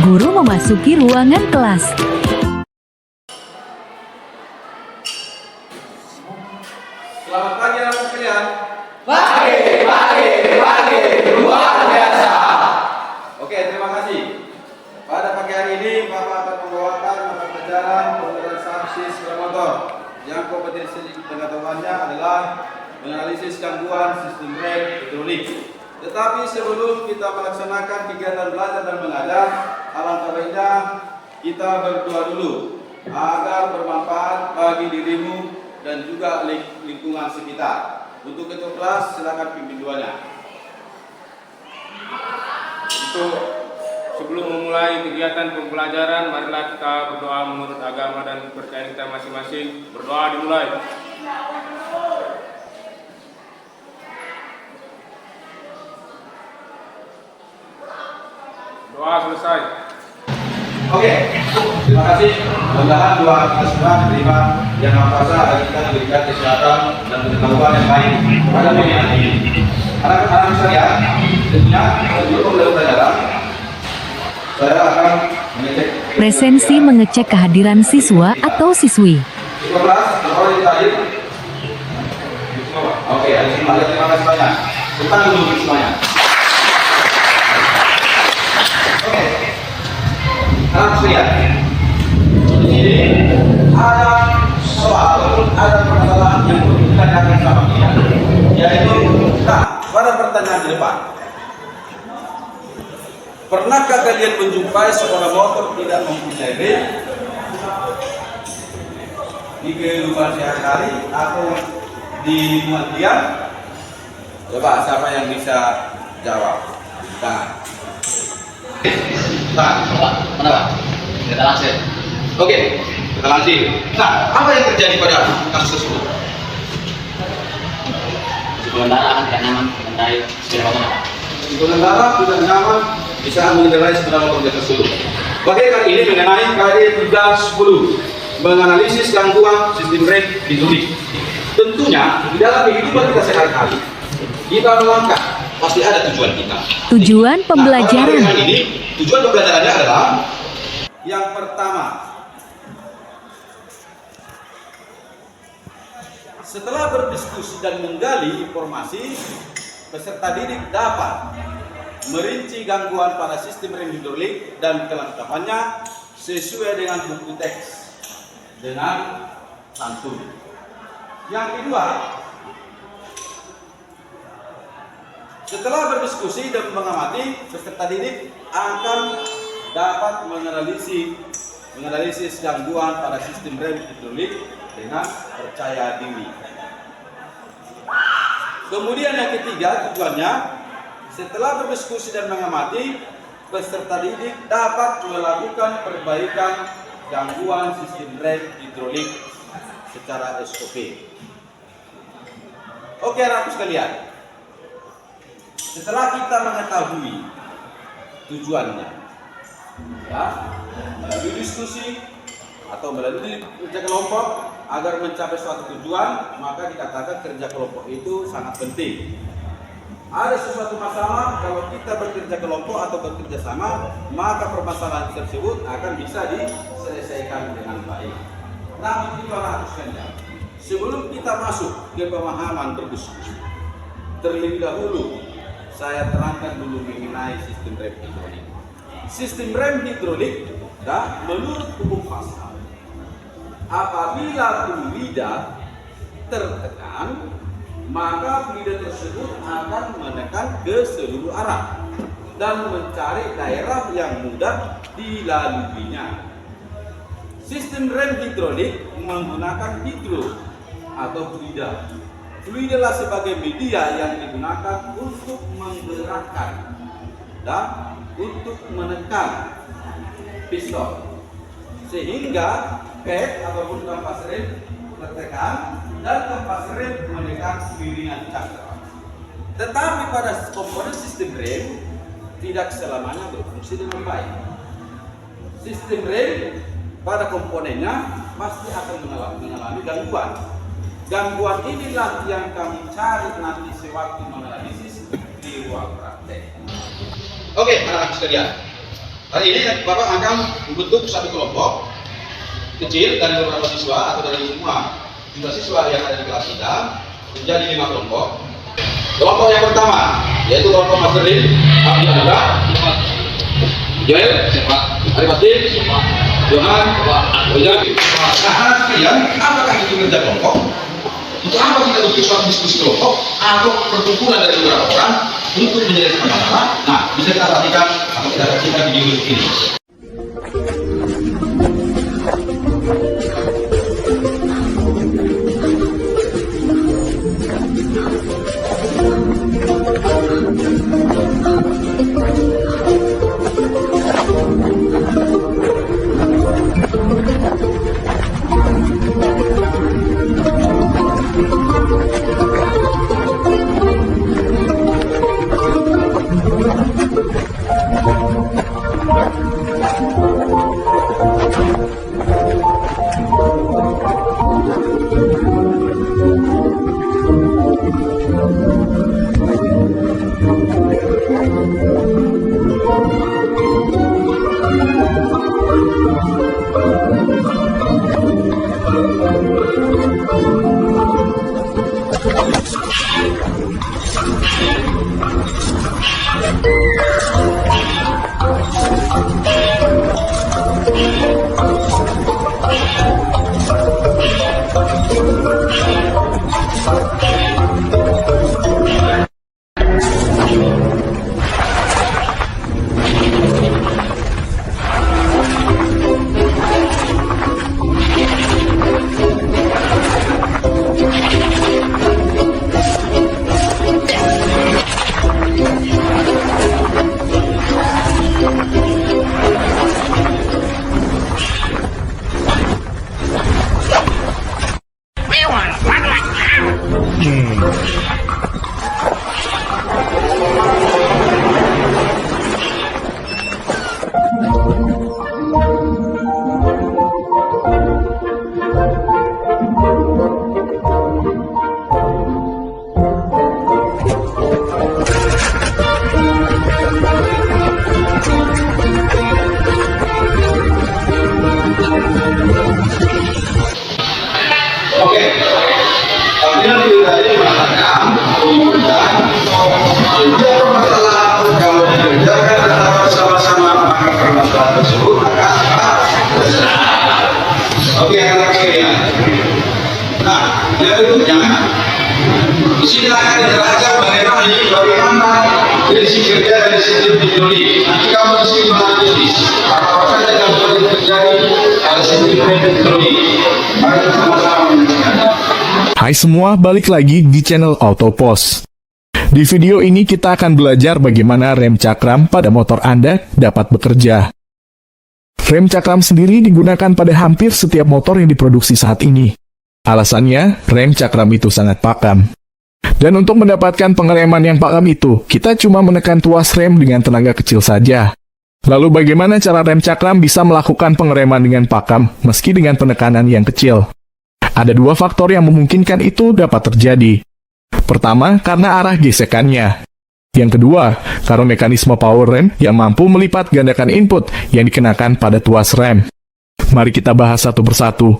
Guru memasuki ruangan kelas. Selamat pagi anak sekalian. Pagi, luar biasa. Oke, terima kasih. Pada pagi hari ini Bapak akan membawakan mata pelajaran pemeriksaan sepeda motor yang kompetensi pengetahuannya adalah menganalisis gangguan sistem rem hidrolik. Tetapi sebelum kita melaksanakan kegiatan belajar dan mengajar, alangkah baiknya kita berdoa dulu agar bermanfaat bagi dirimu dan juga lingkungan sekitar. Untuk ketua kelas silakan pimpin doanya. Untuk sebelum memulai kegiatan pembelajaran, marilah kita berdoa menurut agama dan kepercayaan kita masing-masing. Berdoa dimulai. Doa selesai. Oke, terima kasih. Mudah-mudahan doa kita semua diterima yang Maha Kuasa agar kita diberikan kesehatan dan pengetahuan yang baik pada pagi hari ini. Anak-anak sekalian, tentunya sebelum mulai pelajaran, saya akan mengecek Presensi mengecek kehadiran siswa atau siswi. 12 orang yang hadir. Oke, terima kasih banyak. Kita dulu semuanya. Oke, anak sekalian, di sini ada soal, ada permasalahan yang perlu kita tanyakan sama kita, yaitu pada pertanyaan di depan. Pernahkah kalian menjumpai sepeda motor tidak mempunyai rem di kehidupan sehari-hari atau di lingkungan kalian? Coba siapa yang bisa jawab? Tangan. Mana Pak? Kita langsir. Oke, kita langsir. Nah, apa yang terjadi pada kasus tersebut? Pengendara akan tidak nyaman mengendarai sepeda motor Pak. Pengendara tidak nyaman bisa mengendarai sepeda motor tersebut. Oke, kali ini mengenai KD 310, menganalisis gangguan sistem rem hidrolik. Tentunya di dalam kehidupan kita sehari-hari, kita melangkah pasti ada tujuan kita. Tujuan pembelajaran. Nah, ini tujuan pembelajarannya adalah yang pertama, setelah berdiskusi dan menggali informasi, peserta didik dapat merinci gangguan pada sistem rem hidrolik dan kelengkapannya sesuai dengan buku teks dengan santun. Yang kedua, setelah berdiskusi dan mengamati, peserta didik akan dapat menganalisis gangguan pada sistem rem hidrolik dengan percaya diri. Kemudian yang ketiga, tujuannya setelah berdiskusi dan mengamati, peserta didik dapat melakukan perbaikan gangguan sistem rem hidrolik secara SOP. Oke, anak sekalian. Setelah kita mengetahui tujuannya, ya, melalui diskusi atau melalui kerja kelompok agar mencapai suatu tujuan, maka dikatakan kerja kelompok itu sangat penting. Ada sesuatu masalah, kalau kita bekerja kelompok atau bekerja sama, maka permasalahan tersebut akan bisa diselesaikan dengan baik. Nah, itu anak sekalian. Sebelum kita masuk ke pemahaman berdiskusi, terlebih dahulu saya terangkan dulu mengenai sistem rem hidrolik. Sistem rem hidrolik, menurut hukum pasar, apabila fluida tertekan, maka fluida tersebut akan menekan ke seluruh arah dan mencari daerah yang mudah dilaluinya. Sistem rem hidrolik menggunakan hidro atau fluida. Fluida lah sebagai media yang digunakan untuk menggerakkan dan untuk menekan piston, sehingga pad ataupun kampas rem tertekan dan kampas rem menekan piringan cakra. Tetapi pada komponen sistem rem tidak selamanya berfungsi dengan baik. Sistem rem pada komponennya pasti akan mengalami gangguan. Gangguan inilah yang kami cari nanti sewaktu menganalisis di ruang praktek. Oke, anak-anak sekalian. Hari ini Bapak akan membentuk satu kelompok kecil dari beberapa siswa atau dari semua jumlah siswa yang ada di kelas kita menjadi 5 kelompok. Kelompok yang pertama yaitu kelompok Mas Rin, Abdi Anda, Joel, Ari Batin, Johan, Ojak. Nah, sekalian, apakah itu kerja kelompok? Untuk apa kita bikin suatu diskusi kelompok atau perkumpulan dari beberapa orang untuk menjadi sama-sama? Nah, bisa kita perhatikan atau kita saksikan video ini. Oke, anak sekalian. Nah, yang berikutnya, di sini akan dijelaskan bagaimana dari sisi kerja dari sisi teknologi. Nanti kamu di sini menganalisis apa saja yang boleh terjadi pada sisi teknologi. Mari kita sama-sama menyaksikan. Hai semua, balik lagi di channel Autopos. Di video ini kita akan belajar bagaimana rem cakram pada motor Anda dapat bekerja. Rem cakram sendiri digunakan pada hampir setiap motor yang diproduksi saat ini. Alasannya, rem cakram itu sangat pakam. Dan untuk mendapatkan pengereman yang pakam itu, kita cuma menekan tuas rem dengan tenaga kecil saja. Lalu bagaimana cara rem cakram bisa melakukan pengereman dengan pakam meski dengan penekanan yang kecil? Ada dua faktor yang memungkinkan itu dapat terjadi. Pertama, karena arah gesekannya. Yang kedua, karena mekanisme power rem yang mampu melipat gandakan input yang dikenakan pada tuas rem. Mari kita bahas satu persatu.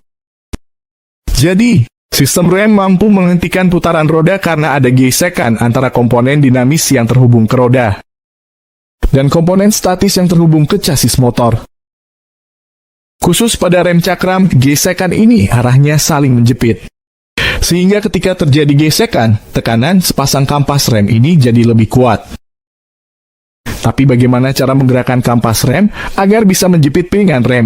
Jadi, sistem rem mampu menghentikan putaran roda karena ada gesekan antara komponen dinamis yang terhubung ke roda dan komponen statis yang terhubung ke chassis motor. Khusus pada rem cakram, gesekan ini arahnya saling menjepit. Sehingga ketika terjadi gesekan, tekanan sepasang kampas rem ini jadi lebih kuat. Tapi bagaimana cara menggerakkan kampas rem agar bisa menjepit piringan rem?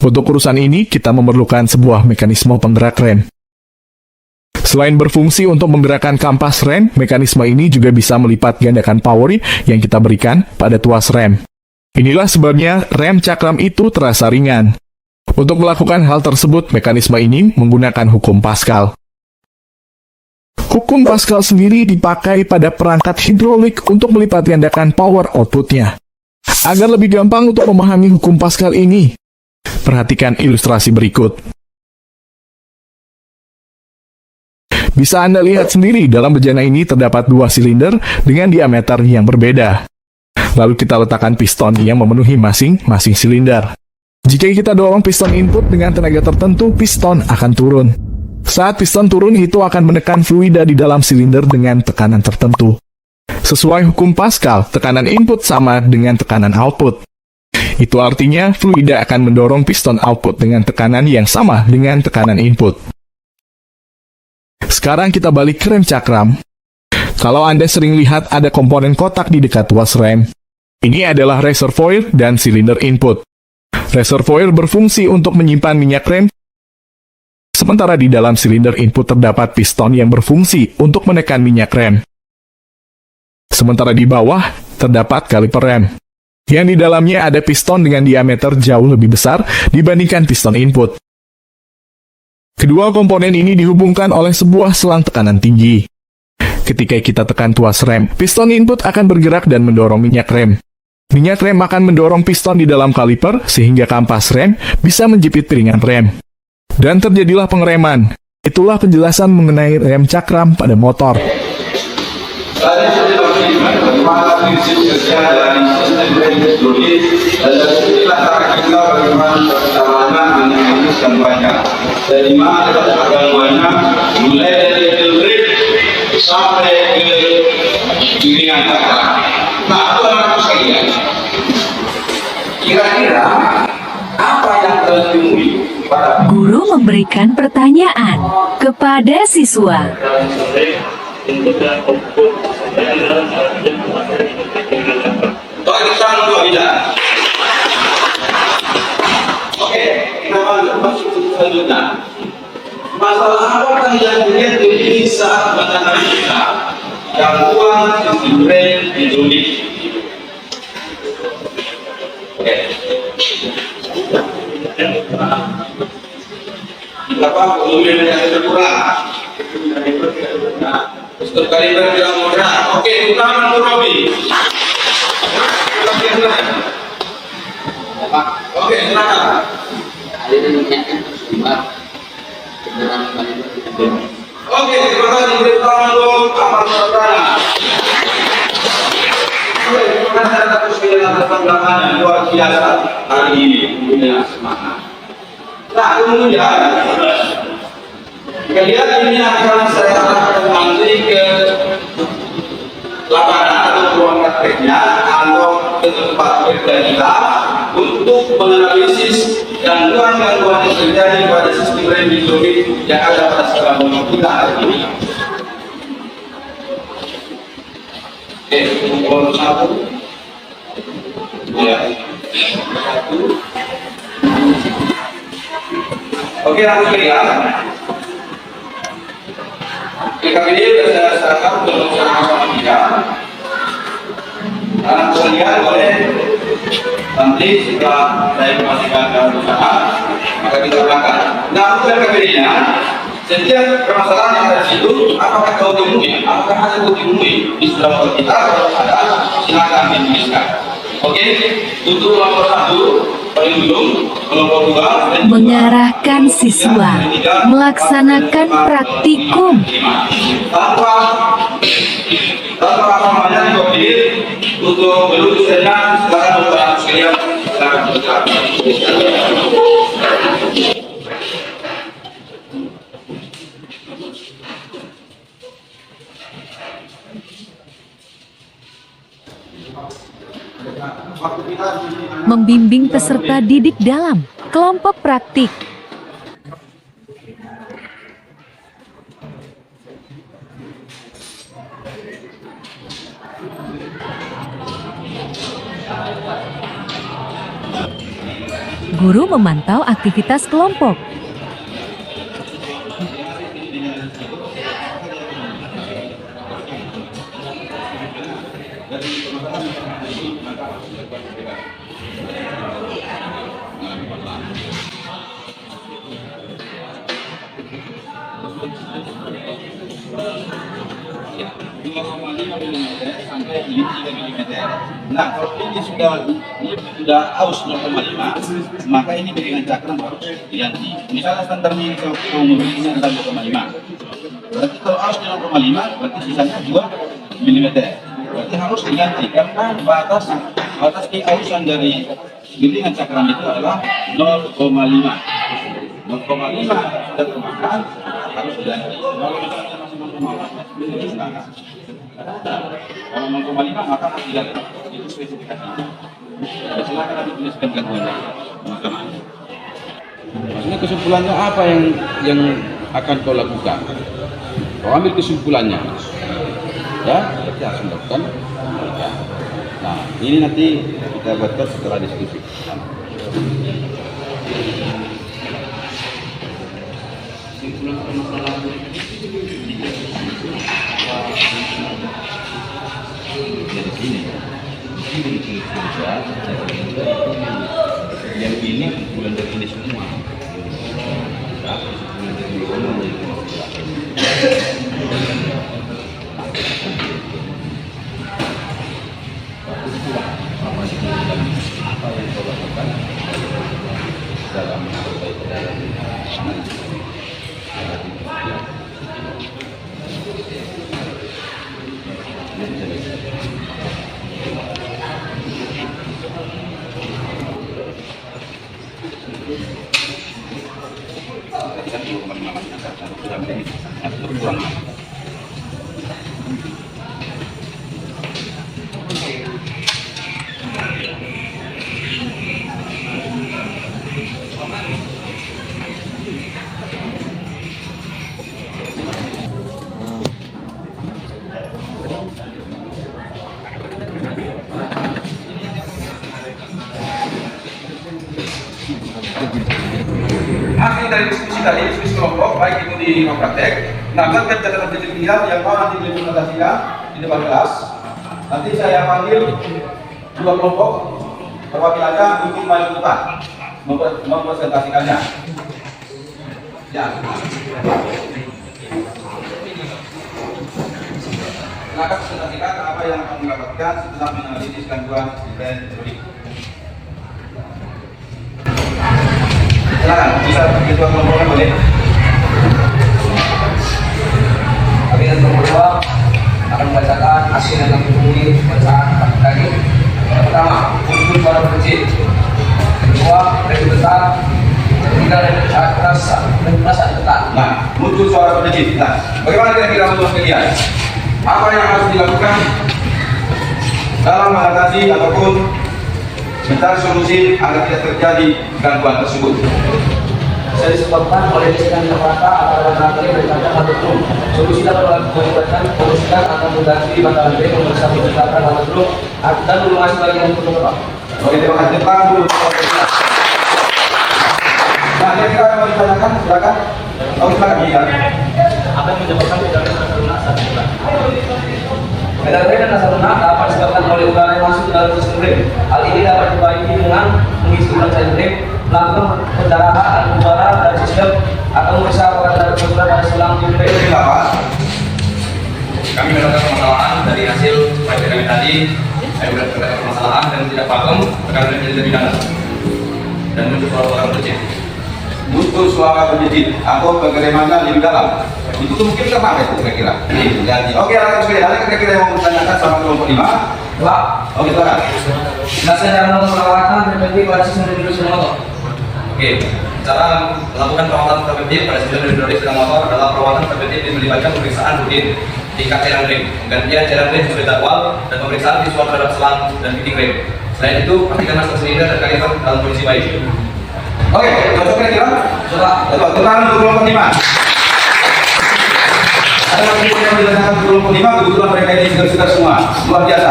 Untuk urusan ini, kita memerlukan sebuah mekanisme penggerak rem. Selain berfungsi untuk menggerakkan kampas rem, mekanisme ini juga bisa melipat gandakan power yang kita berikan pada tuas rem. Inilah sebabnya rem cakram itu terasa ringan. Untuk melakukan hal tersebut, mekanisme ini menggunakan hukum Pascal. Hukum Pascal sendiri dipakai pada perangkat hidrolik untuk melipat gandakan power outputnya. Agar lebih gampang untuk memahami hukum Pascal ini, perhatikan ilustrasi berikut. Bisa Anda lihat sendiri, dalam bejana ini terdapat dua silinder dengan diameter yang berbeda. Lalu kita letakkan piston yang memenuhi masing-masing silinder. Jika kita dorong piston input dengan tenaga tertentu, piston akan turun. Saat piston turun, itu akan menekan fluida di dalam silinder dengan tekanan tertentu. Sesuai hukum Pascal, tekanan input sama dengan tekanan output. Itu artinya fluida akan mendorong piston output dengan tekanan yang sama dengan tekanan input. Sekarang kita balik ke rem cakram. Kalau Anda sering lihat ada komponen kotak di dekat tuas rem, ini adalah reservoir dan silinder input. Reservoir berfungsi untuk menyimpan minyak rem, sementara di dalam silinder input terdapat piston yang berfungsi untuk menekan minyak rem. Sementara di bawah terdapat kaliper rem, yang di dalamnya ada piston dengan diameter jauh lebih besar dibandingkan piston input. Kedua komponen ini dihubungkan oleh sebuah selang tekanan tinggi. Ketika kita tekan tuas rem, piston input akan bergerak dan mendorong minyak rem. Minyak rem akan mendorong piston di dalam kaliper sehingga kampas rem bisa menjepit piringan rem. Dan terjadilah pengereman. Itulah penjelasan mengenai rem cakram pada motor. Tadi sudah diberikan bagaimana prinsip kerja dari sistem rem hidrolik dan inilah cara kita bagaimana caranya menghapuskan banyak. Dari mana letak gangguannya, mulai dari hidrolik sampai ke piringan cakram. Nah, itu anak sekalian. Kira-kira apa yang telah ditemui pada Guru memberikan pertanyaan kepada siswa. kita dua bidang. Oke, kita masuk ke selanjutnya. Masalah apa yang terjadi saat menganalisa gangguan sistem rem hidrolik? Oke. Berapa volume yang berkurang? Untuk kaliber bilang moderat. Oke, utama Robi. Oke, silakan. Oke, terima kasih. Pertama dulu, apa pertanyaan? Oke, kita terus dengan pertanyaan yang luar biasa hari ini. Punya semangat. Nah, kemudian kalian ini akan saya arahkan nanti ke lapangan atau ruang prakteknya atau ke tempat kerja kita untuk menganalisis gangguan-gangguan yang terjadi pada sistem rem hidrolik yang ada pada sekolah motor kita hari ini. Oke, nomor 1. Ya. 1. Oke, langsung lihat. PKBD sudah saya serahkan untuk sama dia. Anak sekalian boleh nanti setelah saya informasikan ke perusahaan, maka kita belakang. Nah, untuk PKBD-nya, setiap permasalahan yang ada di situ, apakah kau temui? Apakah ada kau temui di sebelah kita? Kalau ada, silakan dituliskan. Oke, untuk kelompok 1, paling belum, kelompok 2, Mengarahkan siswa melaksanakan praktikum. tanpa apa namanya dikopi untuk belususannya silakan untuk sekalian silakan bergerak. Membimbing peserta didik dalam kelompok praktik. Guru memantau aktivitas kelompok. Nah, kalau ini sudah aus 0,5, maka ini piringan cakram harus diganti. Misalnya standar minimum umumnya 1,5. Berarti kalau aus 0,5, berarti sisanya 2 mm. Berarti harus diganti karena batas di ausan dari bimbingan cakram itu adalah 0,5. 0,5 terkemakan harus diganti. Kalau misalnya masih 0,4 ini silakan. Kalau 0,5 maka harus diganti. Itu spesifikasinya. Ya, silakan nanti tuliskan gangguannya. Maksudnya kesimpulannya apa yang akan kau lakukan? Kau ambil kesimpulannya. Ya, berarti harus melakukan. Ya. Nah, ini nanti kita buatkan setelah diskusi. Dari sini, yang ini bulan dari ini semua. Apa yang kau lakukan dalam perbaikan hasil dari diskusi tadi, diskusi kelompok, baik itu di ruang praktek, menambahkan catatan kecil-kecilan yang mau nanti diimplementasikan di depan kelas. Nanti saya panggil dua kelompok perwakilannya untuk maju ke depan mempresentasikannya. Ya. Silakan presentasikan apa yang akan mendapatkan setelah menganalisis gangguan dan teori. Silakan, bisa ketua kelompoknya boleh. Kami dan kelompok akan membacakan hasil yang kami temui bacaan tadi. Yang pertama, unsur suara kecil. Kedua, lebih besar. Ketiga, lebih keras dan tekan. Nah, muncul suara kecil. Nah, bagaimana kira-kira menurut kalian? Apa yang harus dilakukan dalam mengatasi ataupun mencari solusi agar tidak terjadi gangguan tersebut? Bisa disebabkan oleh bisikan kata atau materi berkata atau belum. Solusi dapat melibatkan memutuskan atau mengganti bantalan B memeriksa menceritakan atau belum dan melunasi bagian yang perlu. Oke, terima kasih. Jepang dulu. Nah, kira-kira yang mau ditanyakan, silakan. Oh, silakan. Apa yang menyebabkan udara asal lunak saat dibuka? Udara dan asal lunak dapat disebabkan oleh udara yang masuk ke dalam sistem rem. Hal ini dapat diperbaiki dengan mengisi ulang cairan rem, melakukan pendarahan udara dari sistem, atau memeriksa apakah ada kekurangan pada selang tube rem. Kami mendapatkan permasalahan dari hasil proyek kami tadi. Saya mendapatkan permasalahan dan tidak paham akan menjadi lebih dalam dan muncul suara kecil. Muncul suara berjejit atau bagaimana lebih dalam. Itu tuh mungkin kenapa itu kira-kira? Jadi, oke, rekan sekalian, ada kira-kira yang mau ditanyakan sama kelompok 5? Pak, Oke, silakan. jelaskan cara melakukan perawatan preventif pada sistem hidrolik sepeda motor. Oke, cara melakukan perawatan preventif pada sistem hidrolik sepeda motor adalah perawatan preventif yang melibatkan pemeriksaan rutin tingkat cairan rem, penggantian cairan rem sesuai jadwal, dan pemeriksaan visual terhadap selang dan fitting rem. Selain itu, pastikan master silinder dan kaliper dalam kondisi baik. Oke, cocok kira-kira? Coba, tentang untuk kelompok 5. Ada lagi yang ditanyakan kelompok 5, kebetulan mereka ini sekitar semua, luar biasa.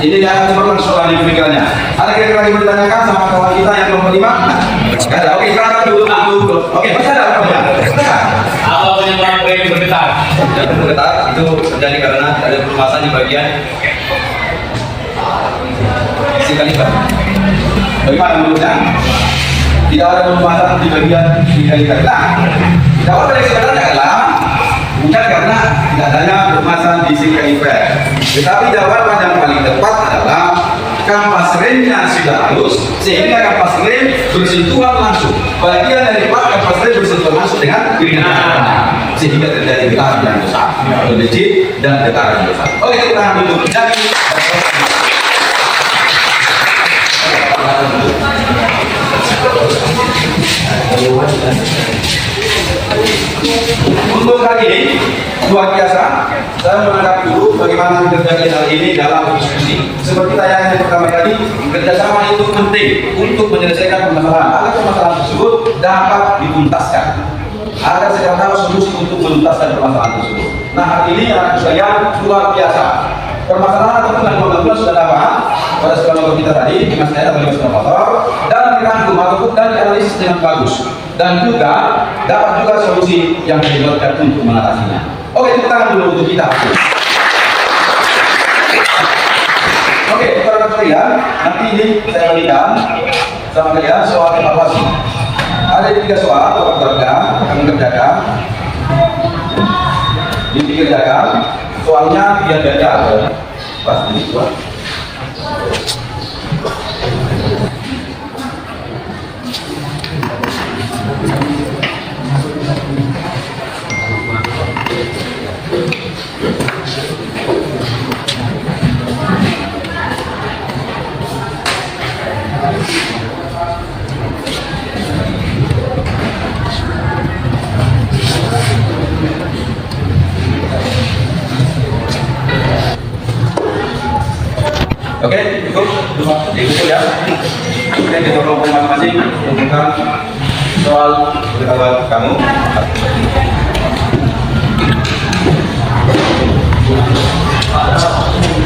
Ini dia cepat soal di pemikirannya. Ada kira-kira yang mau ditanyakan sama kawan kita yang kelompok 5? Ada, oke, silakan dulu. Oke, masih ada apa ya? Apa penyebab rem bergetar? Dan bergetar itu terjadi karena tidak ada perluasan di bagian isi kaliper. Bagaimana menurutnya? Tidak ada permasalahan di bagian kaliper. Nah, jawaban yang sebenarnya adalah bukan karena tidak adanya permasalahan di isi kaliper. Tetapi jawaban yang paling tepat adalah kampas remnya sudah halus, sehingga kampas rem bersentuhan langsung. Bagian dari plat kampas rem bersentuhan langsung dengan piringan kanan, sehingga terjadi getaran yang besar, legit dan getaran yang besar. Oke, kita tahan dulu. Untuk kali ini luar biasa, saya menangkap dulu bagaimana terjadi hal ini dalam diskusi. Seperti tayangan yang pertama tadi, kerjasama itu penting untuk menyelesaikan permasalahan agar permasalahan tersebut dapat dituntaskan, agar segera tahu solusi untuk menuntaskan permasalahan tersebut. Nah, hari ini anak sekalian luar biasa. Permasalahan atau penanggulangan sudah dapat pada sekolah motor kita tadi, Mas Naya bagi sekolah motor, dan dirangkum ataupun dan dianalisis dengan bagus, dan juga dapat juga solusi yang dibuatkan untuk mengatasinya. Oke, tepuk tangan dulu untuk kita. Oke, para kalian, nanti ini saya berikan sama kalian soal evaluasi. Ada 3 soal untuk keluarga akan mengerjakan. Dikerjakan. Soalnya dia gagal, pasti buat. Oke, cukup ya. Oke, kita kelompok masing-masing bukan soal pengetahuan kamu.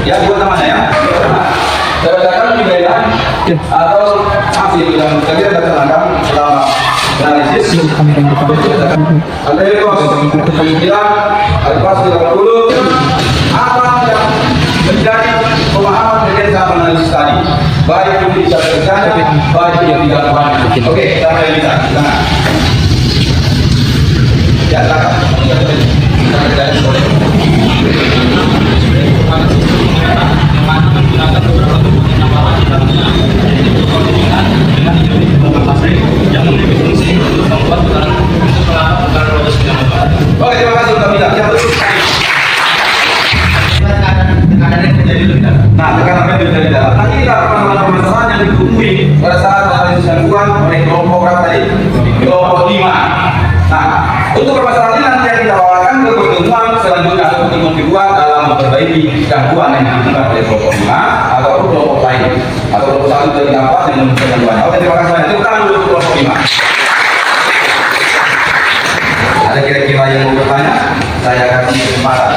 Ya, buat namanya ya. Berdasarkan penilaian atau hasil yang kalian datangkan selama analisis. Ada pembilang, ada pas 30. Apa yang menjadi pemahaman kalian saat analisis tadi, baik itu bisa terjadi, baik yang tidak terjadi. Oke, kita mulai bisa. Ya, Oke, terima kasih untuk bilang. Nah, tekanan rem dari dalam. Nah, inilah permasalahan yang ditemui pada saat analisis gangguan oleh kelompok berapa tadi? Kelompok 5. Nah, untuk permasalahan ini nanti kita bawakan ke pertemuan selanjutnya atau pertemuan kedua dalam memperbaiki gangguan yang ditemukan oleh kelompok 5 atau kelompok lain atau kelompok 1 dari apa yang menemukan gangguan. Oke, terima kasih banyak. Kita dulu kelompok 5. Ada kira-kira yang mau bertanya? Saya kasih kesempatan.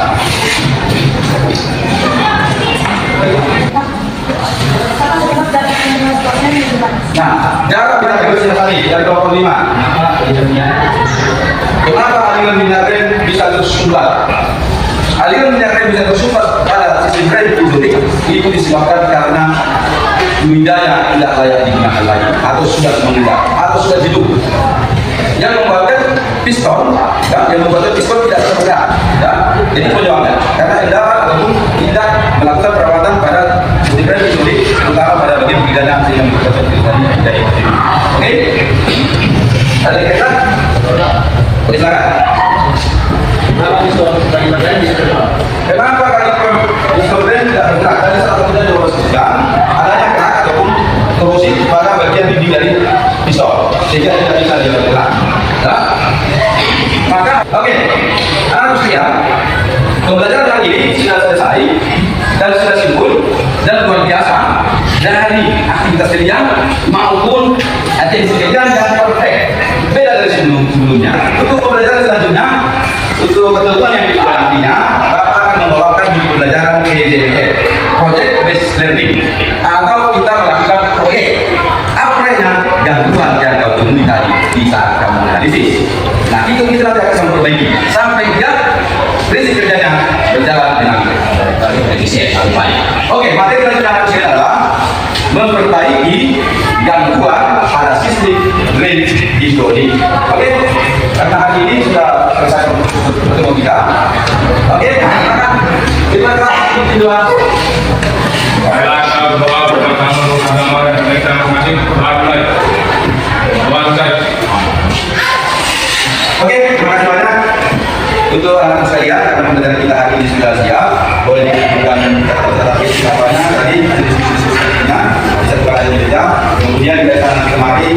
Nah, jarak kita terusnya tadi dari 25. Kenapa aliran minyak rem bisa tersumbat? Aliran minyak rem bisa tersumbat pada sistem rem hidrolik itu disebabkan karena fluidanya tidak layak digunakan lagi, atau sudah mengendap, atau sudah hidup. Yang membuatkan piston, ya, yang membuatkan piston tidak tergerak. Ya. Jadi penyebabnya karena endapan ataupun tidak melakukan perawatan pada sistem rem hidrolik, terutama pada bagian pidana yang membuatkan tadi tidak efektif. Oke? Ada kaitan? Oke, silakan. Kenapa kali piston rem tidak bergerak? Tadi saat kita coba sebutkan adanya kerak ataupun korosi pada bagian dinding dari piston sehingga tidak bisa bergerak. Ya? Maka, oke, harus lihat pembelajaran kali ini sudah selesai dan sudah simpul dan luar biasa dari aktivitas kalian maupun atensi kalian yang perfect, beda dari sebelumnya. Untuk pembelajaran selanjutnya, untuk pertemuan yang kedua nantinya, Bapak akan membawakan pembelajaran PJDL, Project Based Learning, atau kita melakukan proyek apa yang gangguan yang kau temui tadi di saat kamu analisis. Nah, itu kita nanti akan memperbaiki sampai dia prinsip kerjanya berjalan dengan efisien atau baik. Oke, materi yang kita harus adalah memperbaiki gangguan pada sistem rem hidrolik. Oke, karena hari ini sudah selesai pertemuan kita. Oke, terima kasih. Marilah kita berdoa bersama-sama menurut agama dan keyakinan masing-masing. Mulai. Doakan. Oke, terima kasih banyak untuk anak sekalian karena pembelajaran kita hari ini sudah siap. Boleh diberikan catatan siapanya tadi diskusinya bisa dipakai di meja. Kemudian kita nanti kemari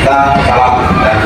kita salam dan